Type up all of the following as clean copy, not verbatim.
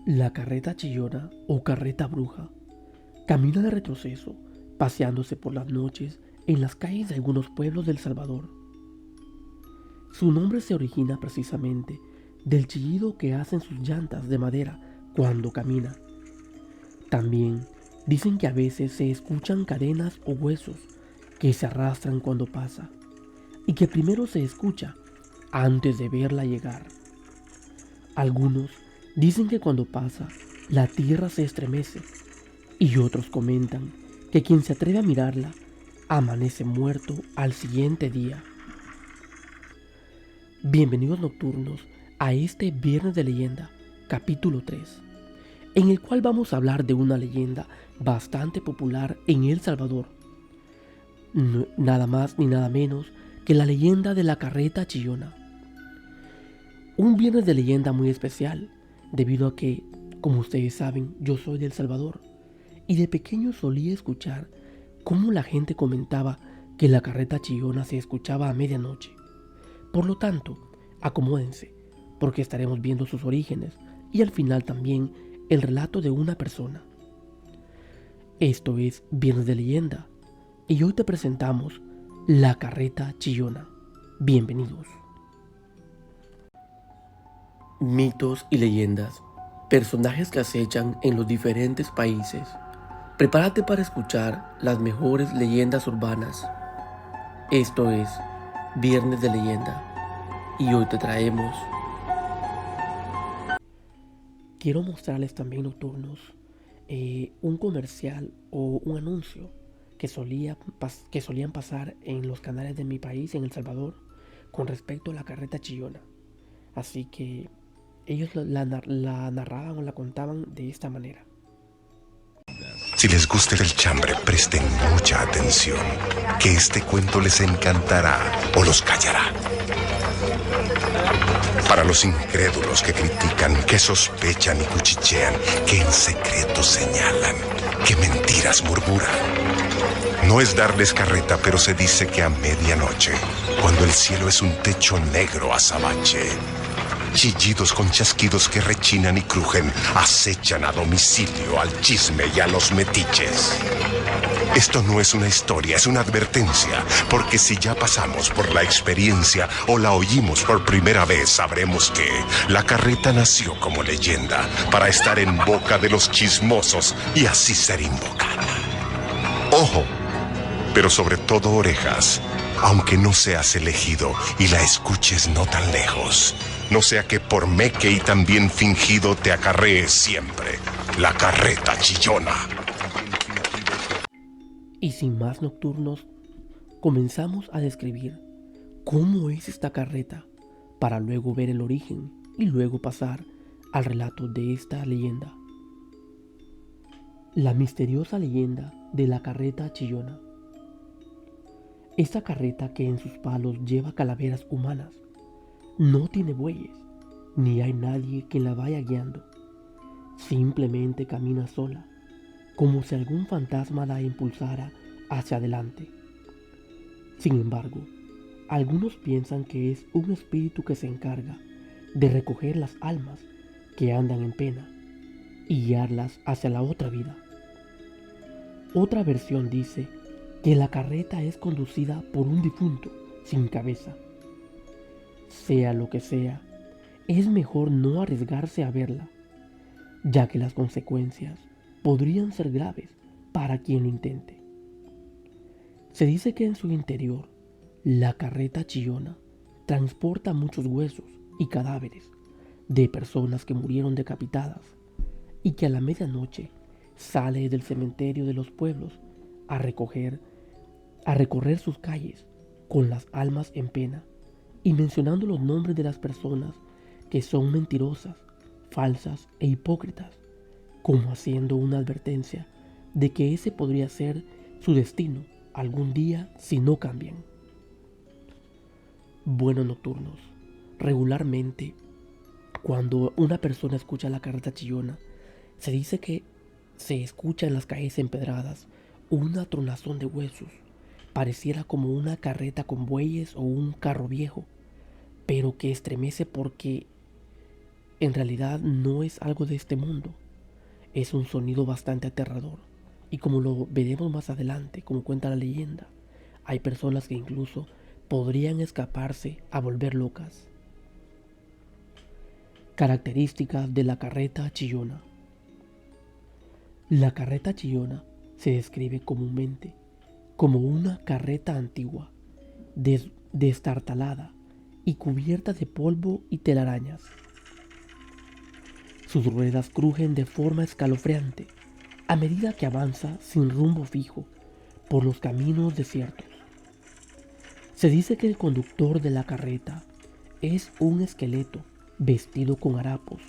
La carreta chillona o carreta bruja camina de retroceso, paseándose por las noches en las calles de algunos pueblos de El Salvador. Su nombre se origina precisamente del chillido que hacen sus llantas de madera cuando camina. También dicen que a veces se escuchan cadenas o huesos que se arrastran cuando pasa y que primero se escucha antes de verla llegar. Algunos dicen que cuando pasa la tierra se estremece y otros comentan que quien se atreve a mirarla amanece muerto al siguiente día. Bienvenidos nocturnos a este Viernes de Leyenda, capítulo 3, en el cual vamos a hablar de una leyenda bastante popular en El Salvador. Nada más ni nada menos que la leyenda de la carreta chillona. Un Viernes de Leyenda muy especial, debido a que, como ustedes saben, yo soy de El Salvador, y de pequeño solía escuchar cómo la gente comentaba que la carreta chillona se escuchaba a medianoche. Por lo tanto, acomódense, porque estaremos viendo sus orígenes y al final también el relato de una persona. Esto es Viernes de Leyenda, y hoy te presentamos la carreta chillona. Bienvenidos. Mitos y leyendas, personajes que acechan en los diferentes países. Prepárate para escuchar las mejores leyendas urbanas. Esto es Viernes de Leyenda y hoy te traemos. Quiero mostrarles también nocturnos un comercial o un anuncio que solían pasar en los canales de mi país, en El Salvador, con respecto a la carreta chillona. Así que ellos la narraban o la contaban de esta manera. Si les gusta el chambre, presten mucha atención, que este cuento les encantará o los callará. Para los incrédulos que critican, que sospechan y cuchichean, que en secreto señalan, que mentiras murmuran. No es darles carreta, pero se dice que a medianoche, cuando el cielo es un techo negro azabache, chillidos con chasquidos que rechinan y crujen acechan a domicilio al chisme y a los metiches. Esto no es una historia, es una advertencia, porque si ya pasamos por la experiencia o la oímos por primera vez, sabremos que la carreta nació como leyenda para estar en boca de los chismosos y así ser invocada. Ojo, pero sobre todo orejas, aunque no seas elegido y la escuches no tan lejos. No sea que por meque y también fingido te acarree siempre la carreta chillona. Y sin más nocturnos, comenzamos a describir cómo es esta carreta, para luego ver el origen y luego pasar al relato de esta leyenda. La misteriosa leyenda de la carreta chillona. Esta carreta que en sus palos lleva calaveras humanas no tiene bueyes, ni hay nadie que la vaya guiando. Simplemente camina sola, como si algún fantasma la impulsara hacia adelante. Sin embargo, algunos piensan que es un espíritu que se encarga de recoger las almas que andan en pena y guiarlas hacia la otra vida. Otra versión dice que la carreta es conducida por un difunto sin cabeza. Sea lo que sea, es mejor no arriesgarse a verla, ya que las consecuencias podrían ser graves para quien lo intente. Se dice que en su interior, la carreta chillona transporta muchos huesos y cadáveres de personas que murieron decapitadas y que a la medianoche sale del cementerio de los pueblos a recorrer sus calles con las almas en pena y mencionando los nombres de las personas que son mentirosas, falsas e hipócritas, como haciendo una advertencia de que ese podría ser su destino algún día si no cambian. Buenos nocturnos, regularmente cuando una persona escucha la carreta chillona, se dice que se escucha en las calles empedradas una tronazón de huesos, pareciera como una carreta con bueyes o un carro viejo, pero que estremece porque en realidad no es algo de este mundo. Es un sonido bastante aterrador. Y como lo veremos más adelante, como cuenta la leyenda, hay personas que incluso podrían escaparse a volver locas. Características de la carreta chillona. La carreta chillona se describe comúnmente como una carreta antigua, destartalada y cubierta de polvo y telarañas. Sus ruedas crujen de forma escalofriante a medida que avanza sin rumbo fijo por los caminos desiertos. Se dice que el conductor de la carreta es un esqueleto vestido con harapos,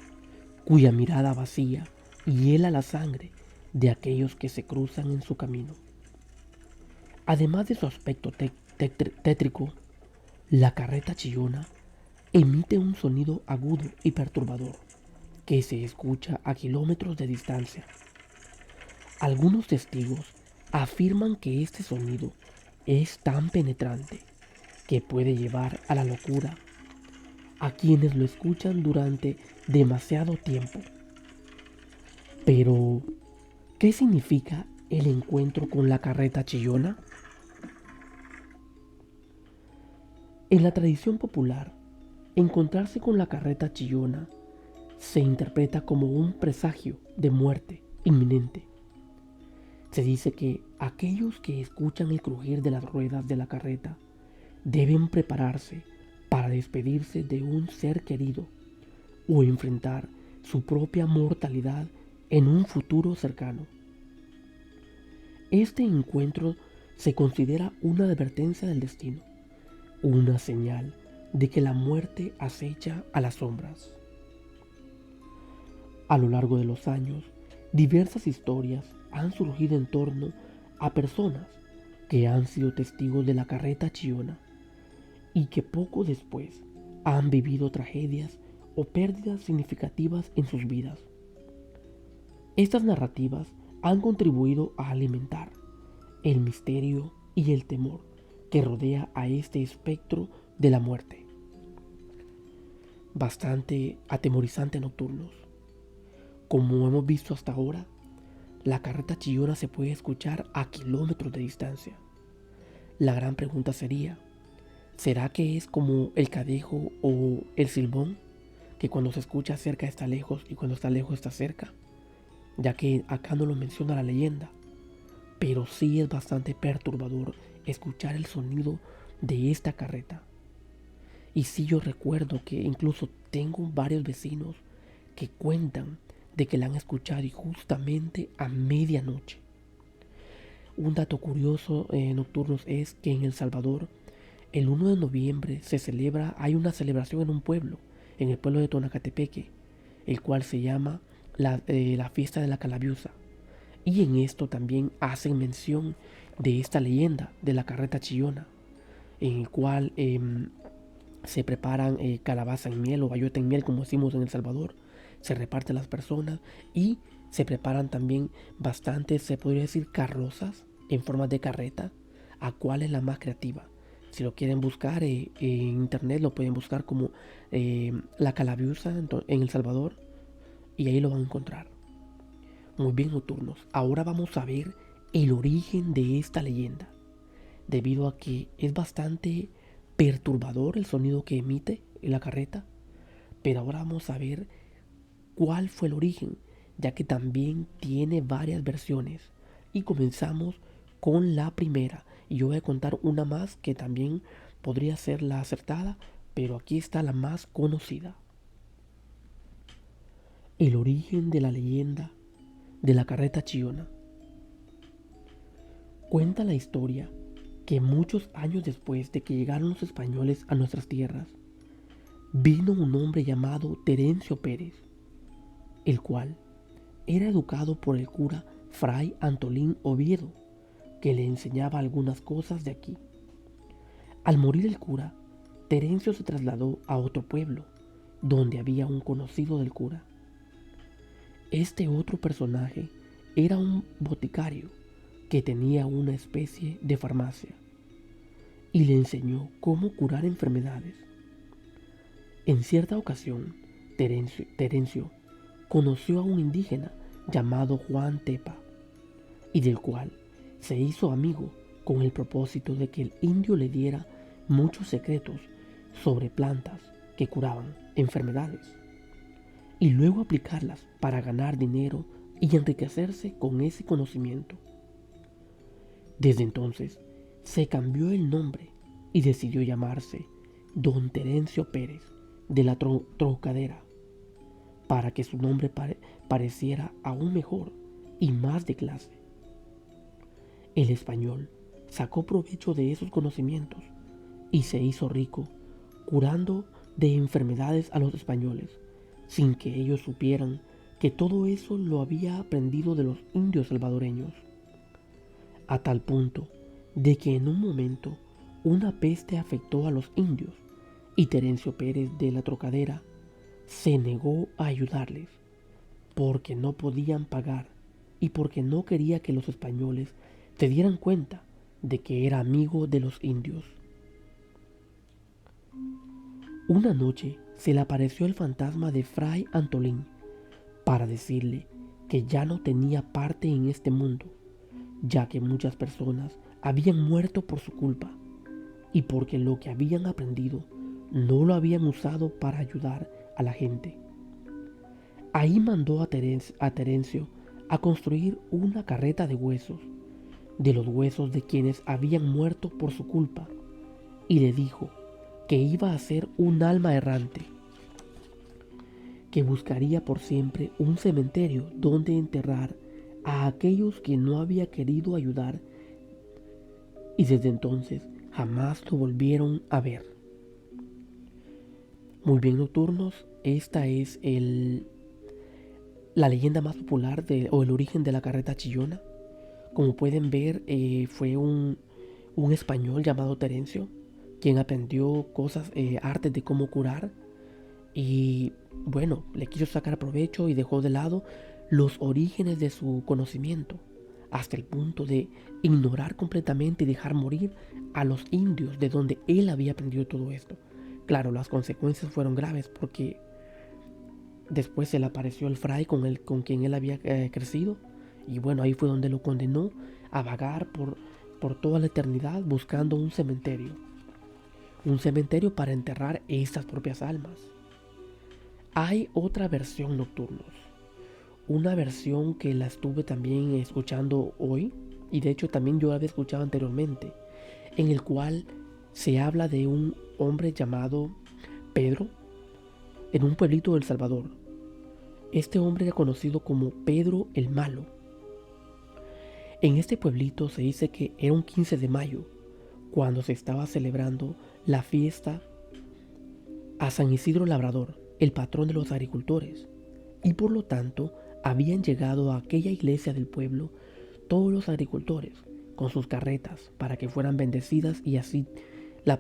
cuya mirada vacía hiela la sangre de aquellos que se cruzan en su camino. Además de su aspecto tétrico, la carreta chillona emite un sonido agudo y perturbador que se escucha a kilómetros de distancia. Algunos testigos afirman que este sonido es tan penetrante que puede llevar a la locura a quienes lo escuchan durante demasiado tiempo. Pero, ¿qué significa el encuentro con la carreta chillona? En la tradición popular, encontrarse con la carreta chillona se interpreta como un presagio de muerte inminente. Se dice que aquellos que escuchan el crujir de las ruedas de la carreta deben prepararse para despedirse de un ser querido o enfrentar su propia mortalidad en un futuro cercano. Este encuentro se considera una advertencia del destino, una señal de que la muerte acecha a las sombras. A lo largo de los años, diversas historias han surgido en torno a personas que han sido testigos de la carreta chillona y que poco después han vivido tragedias o pérdidas significativas en sus vidas. Estas narrativas han contribuido a alimentar el misterio y el temor que rodea a este espectro de la muerte. Bastante atemorizante nocturnos. Como hemos visto hasta ahora, la carreta chillona se puede escuchar a kilómetros de distancia. La gran pregunta sería, ¿será que es como el cadejo o el silbón? Que cuando se escucha cerca está lejos y cuando está lejos está cerca. Ya que acá no lo menciona la leyenda. Pero sí es bastante perturbador escuchar el sonido de esta carreta. Y sí, yo recuerdo que incluso tengo varios vecinos que cuentan de que la han escuchado y justamente a medianoche. Un dato curioso nocturnos es que en El Salvador el 1 de noviembre hay una celebración en un pueblo, en el pueblo de Tonacatepeque, el cual se llama la fiesta de la Calabiusa. Y en esto también hacen mención de esta leyenda de la carreta chillona, en el cual se preparan calabaza en miel o bayota en miel, como decimos en El Salvador. Se reparte a las personas y se preparan también bastantes, se podría decir, carrozas en forma de carreta, a cuál es la más creativa. Si lo quieren buscar en internet, lo pueden buscar como la Calabiusa en El Salvador y ahí lo van a encontrar. Muy bien, nocturnos. Ahora vamos a ver el origen de esta leyenda, debido a que es bastante perturbador el sonido que emite la carreta. Pero ahora vamos a ver cuál fue el origen, ya que también tiene varias versiones. Y comenzamos con la primera. Y yo voy a contar una más que también podría ser la acertada, pero aquí está la más conocida. El origen de la leyenda de la carreta chillona. Cuenta la historia que muchos años después de que llegaron los españoles a nuestras tierras, vino un hombre llamado Terencio Pérez, el cual era educado por el cura Fray Antolín Oviedo, que le enseñaba algunas cosas de aquí. Al morir el cura, Terencio se trasladó a otro pueblo, donde había un conocido del cura. Este otro personaje era un boticario que tenía una especie de farmacia y le enseñó cómo curar enfermedades. En cierta ocasión, Terencio conoció a un indígena llamado Juan Tepa, y del cual se hizo amigo con el propósito de que el indio le diera muchos secretos sobre plantas que curaban enfermedades, y luego aplicarlas para ganar dinero y enriquecerse con ese conocimiento. Desde entonces se cambió el nombre y decidió llamarse Don Terencio Pérez de la Trocadera, para que su nombre pareciera aún mejor y más de clase. El español sacó provecho de esos conocimientos y se hizo rico curando de enfermedades a los españoles, sin que ellos supieran que todo eso lo había aprendido de los indios salvadoreños, a tal punto de que en un momento una peste afectó a los indios y Terencio Pérez de la Trocadera se negó a ayudarles porque no podían pagar y porque no quería que los españoles se dieran cuenta de que era amigo de los indios. Una noche se le apareció el fantasma de Fray Antolín para decirle que ya no tenía parte en este mundo, ya que muchas personas habían muerto por su culpa y porque lo que habían aprendido no lo habían usado para ayudar a la gente. Ahí mandó a Terencio a construir una carreta de huesos, de los huesos de quienes habían muerto por su culpa, y le dijo que iba a ser un alma errante, que buscaría por siempre un cementerio donde enterrar a aquellos que no había querido ayudar, y desde entonces jamás lo volvieron a ver. Muy bien, nocturnos, esta es la leyenda más popular o el origen de la carreta chillona. Como pueden ver, fue un español llamado Terencio quien aprendió cosas, artes de cómo curar, y bueno, le quiso sacar provecho y dejó de lado los orígenes de su conocimiento, hasta el punto de ignorar completamente y dejar morir a los indios de donde él había aprendido todo esto. Claro, las consecuencias fueron graves porque después se le apareció el fray con quien él había crecido, y bueno, ahí fue donde lo condenó a vagar por toda la eternidad buscando un cementerio para enterrar estas propias almas. Hay otra versión, nocturnos, una versión que la estuve también escuchando hoy, y de hecho también yo la había escuchado anteriormente, en el cual se habla de un hombre llamado Pedro en un pueblito de El Salvador. Este hombre era conocido como Pedro el Malo. En este pueblito se dice que era un 15 de mayo, cuando se estaba celebrando la fiesta a San Isidro Labrador, el patrón de los agricultores, y por lo tanto habían llegado a aquella iglesia del pueblo todos los agricultores con sus carretas para que fueran bendecidas y así la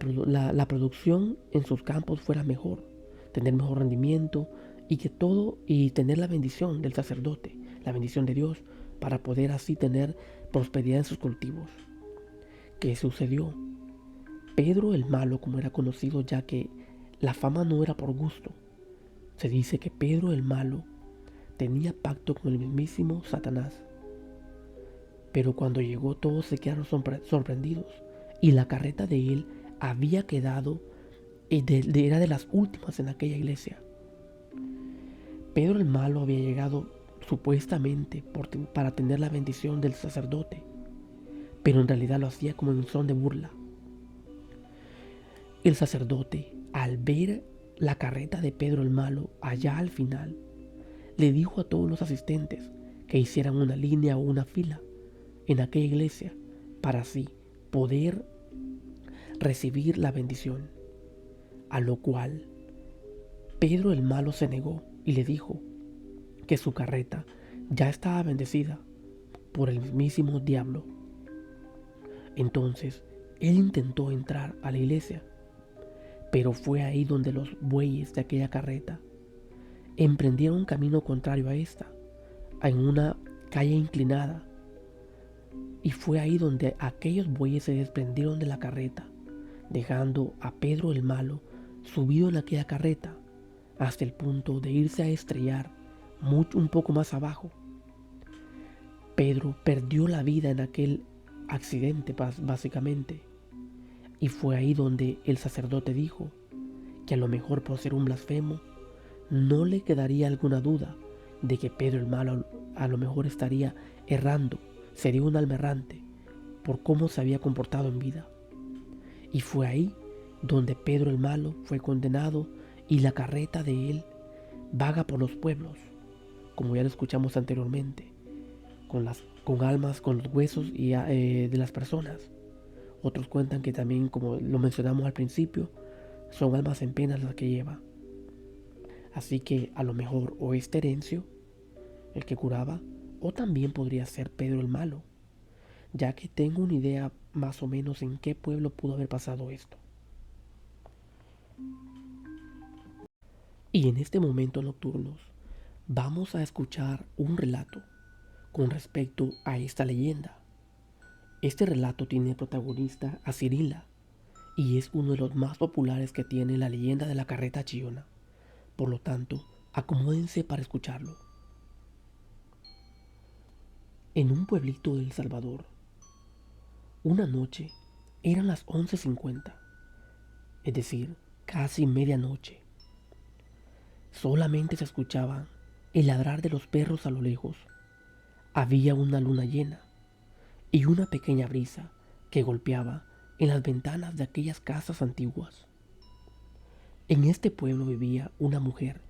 producción en sus campos fuera mejor, tener mejor rendimiento y tener la bendición del sacerdote, la bendición de Dios, para poder así tener prosperidad en sus cultivos. ¿Qué sucedió? Pedro el Malo, como era conocido, ya que la fama no era por gusto, se dice que Pedro el Malo tenía pacto con el mismísimo Satanás. Pero cuando llegó todos se quedaron sorprendidos, y la carreta de él había quedado, era de las últimas en aquella iglesia. Pedro el Malo había llegado supuestamente para tener la bendición del sacerdote, pero en realidad lo hacía como en son de burla. El sacerdote, al ver la carreta de Pedro el Malo allá al final, le dijo a todos los asistentes que hicieran una línea o una fila en aquella iglesia para así poder recibir la bendición, a lo cual Pedro el Malo se negó y le dijo que su carreta ya estaba bendecida por el mismísimo diablo. Entonces él intentó entrar a la iglesia, pero fue ahí donde los bueyes de aquella carreta emprendieron un camino contrario a esta, en una calle inclinada, y fue ahí donde aquellos bueyes se desprendieron de la carreta, dejando a Pedro el Malo subido en aquella carreta, hasta el punto de irse a estrellar un poco más abajo. Pedro perdió la vida en aquel accidente básicamente, y fue ahí donde el sacerdote dijo que a lo mejor, por ser un blasfemo, no le quedaría alguna duda de que Pedro el malo a lo mejor estaría errando, sería un alma errante por cómo se había comportado en vida. Y fue ahí donde Pedro el malo fue condenado y la carreta de él vaga por los pueblos, como ya lo escuchamos anteriormente, con almas, con los huesos de las personas. Otros cuentan que también, como lo mencionamos al principio, son almas en penas las que lleva. Así que a lo mejor o es Terencio el que curaba, o también podría ser Pedro el malo, ya que tengo una idea más o menos en qué pueblo pudo haber pasado esto. Y en este momento nocturnos vamos a escuchar un relato con respecto a esta leyenda. Este relato tiene protagonista a Cirila y es uno de los más populares que tiene la leyenda de la carreta chillona. Por lo tanto, acomódense para escucharlo. En un pueblito de El Salvador, una noche, eran las 11:50, es decir, casi medianoche. Solamente se escuchaba el ladrar de los perros a lo lejos. Había una luna llena y una pequeña brisa que golpeaba en las ventanas de aquellas casas antiguas. En este pueblo vivía una mujer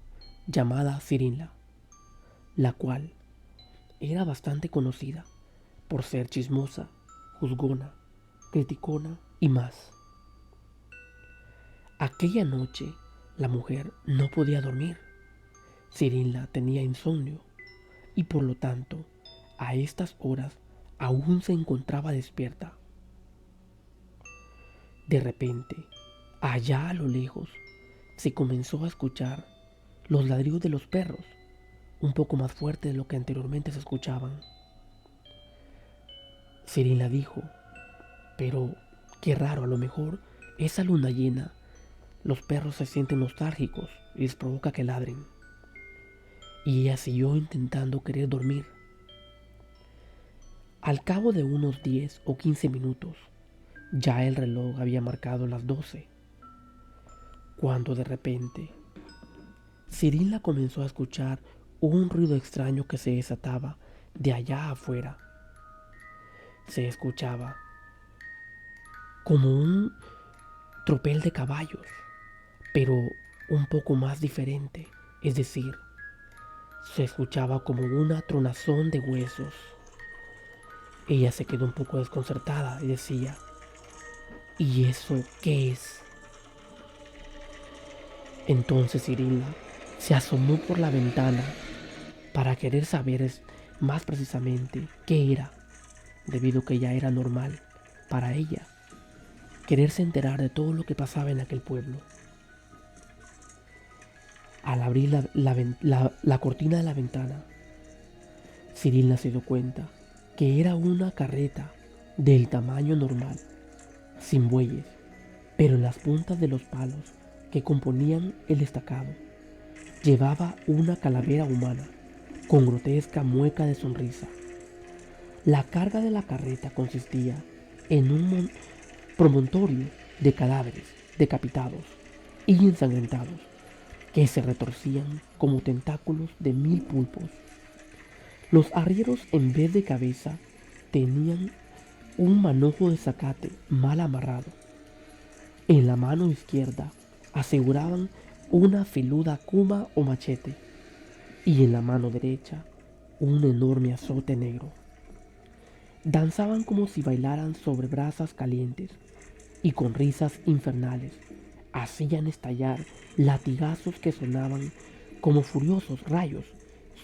llamada Cirila, la cual era bastante conocida por ser chismosa, juzgona, criticona y más. Aquella noche la mujer no podía dormir. Cirila tenía insomnio y por lo tanto a estas horas aún se encontraba despierta. De repente, allá a lo lejos, se comenzó a escuchar los ladridos de los perros, un poco más fuertes de lo que anteriormente se escuchaban. Cirila dijo, pero qué raro, a lo mejor esa luna llena, los perros se sienten nostálgicos y les provoca que ladren. Y ella siguió intentando querer dormir. Al cabo de unos 10 o 15 minutos, ya el reloj había marcado las 12, cuando de repente Cirila comenzó a escuchar un ruido extraño que se desataba de allá afuera. Se escuchaba como un tropel de caballos, pero un poco más diferente, es decir, se escuchaba como una tronazón de huesos. Ella se quedó un poco desconcertada y decía, ¿y eso qué es? Entonces Cirila se asomó por la ventana para querer saber más precisamente qué era, debido a que ya era normal para ella quererse enterar de todo lo que pasaba en aquel pueblo. Al abrir la cortina de la ventana, Cirila se dio cuenta que era una carreta del tamaño normal, sin bueyes, pero en las puntas de los palos que componían el estacado llevaba una calavera humana con grotesca mueca de sonrisa. La carga de la carreta consistía en un promontorio de cadáveres decapitados y ensangrentados que se retorcían como tentáculos de 1000 pulpos. Los arrieros, en vez de cabeza, tenían un manojo de zacate mal amarrado. En la mano izquierda aseguraban una filuda cuma o machete y en la mano derecha un enorme azote negro. Danzaban como si bailaran sobre brasas calientes y con risas infernales hacían estallar latigazos que sonaban como furiosos rayos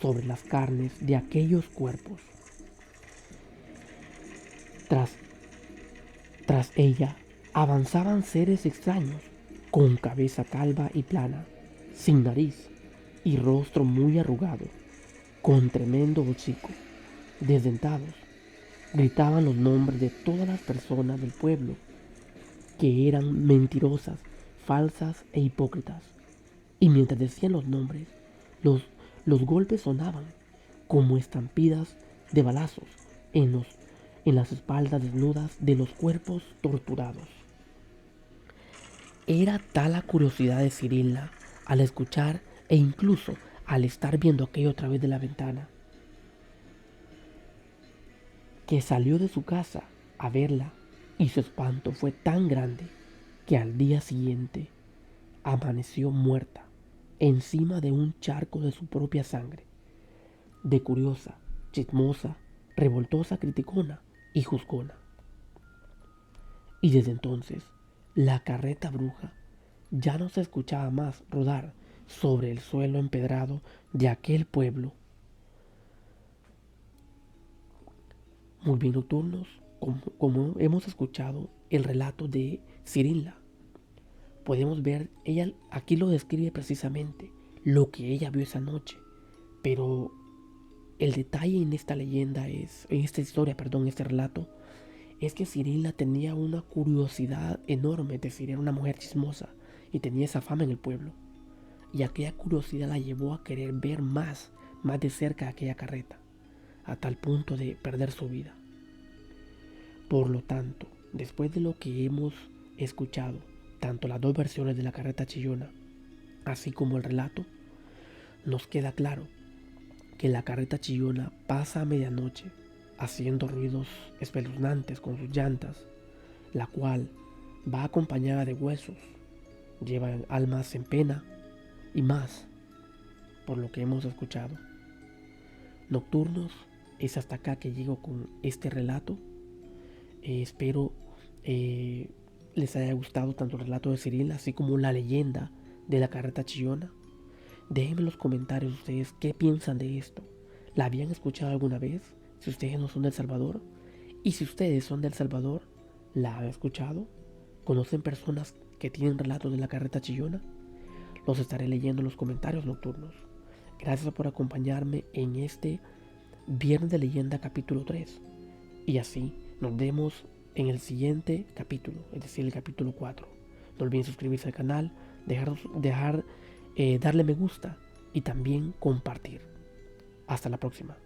sobre las carnes de aquellos cuerpos. Tras ella avanzaban seres extraños, con cabeza calva y plana, sin nariz y rostro muy arrugado, con tremendo hocico, desdentados. Gritaban los nombres de todas las personas del pueblo, que eran mentirosas, falsas e hipócritas. Y mientras decían los nombres, los, los golpes sonaban como estampidas de balazos en las espaldas desnudas de los cuerpos torturados. Era tal la curiosidad de Cirila al escuchar e incluso al estar viendo aquello a través de la ventana, que salió de su casa a verla, y su espanto fue tan grande que al día siguiente amaneció muerta encima de un charco de su propia sangre, de curiosa, chismosa, revoltosa, criticona y juzgona. Y desde entonces, la carreta bruja ya no se escuchaba más rodar sobre el suelo empedrado de aquel pueblo. Muy bien, nocturnos, como hemos escuchado el relato de Cirila, podemos ver, ella aquí lo describe precisamente, lo que ella vio esa noche. Pero el detalle en esta leyenda en esta historia, perdón, este relato, es que Cirila tenía una curiosidad enorme, es decir, era una mujer chismosa y tenía esa fama en el pueblo. Y aquella curiosidad la llevó a querer ver más de cerca aquella carreta, a tal punto de perder su vida. Por lo tanto, después de lo que hemos escuchado, tanto las dos versiones de la carreta chillona, así como el relato, nos queda claro que la carreta chillona pasa a medianoche haciendo ruidos espeluznantes con sus llantas, la cual va acompañada de huesos, lleva almas en pena y más, por lo que hemos escuchado. Nocturnos, es hasta acá que llego con este relato. Espero les haya gustado tanto el relato de Cirila así como la leyenda de la carreta chillona. Déjenme en los comentarios ustedes qué piensan de esto. ¿La habían escuchado alguna vez? Si ustedes no son de El Salvador. Y si ustedes son de El Salvador, ¿la han escuchado? ¿Conocen personas que tienen relatos de la carreta chillona? Los estaré leyendo en los comentarios nocturnos. Gracias por acompañarme en este Viernes de Leyenda capítulo 3. Y así nos vemos en el siguiente capítulo, es decir, el capítulo 4. No olviden suscribirse al canal, darle me gusta y también compartir. Hasta la próxima.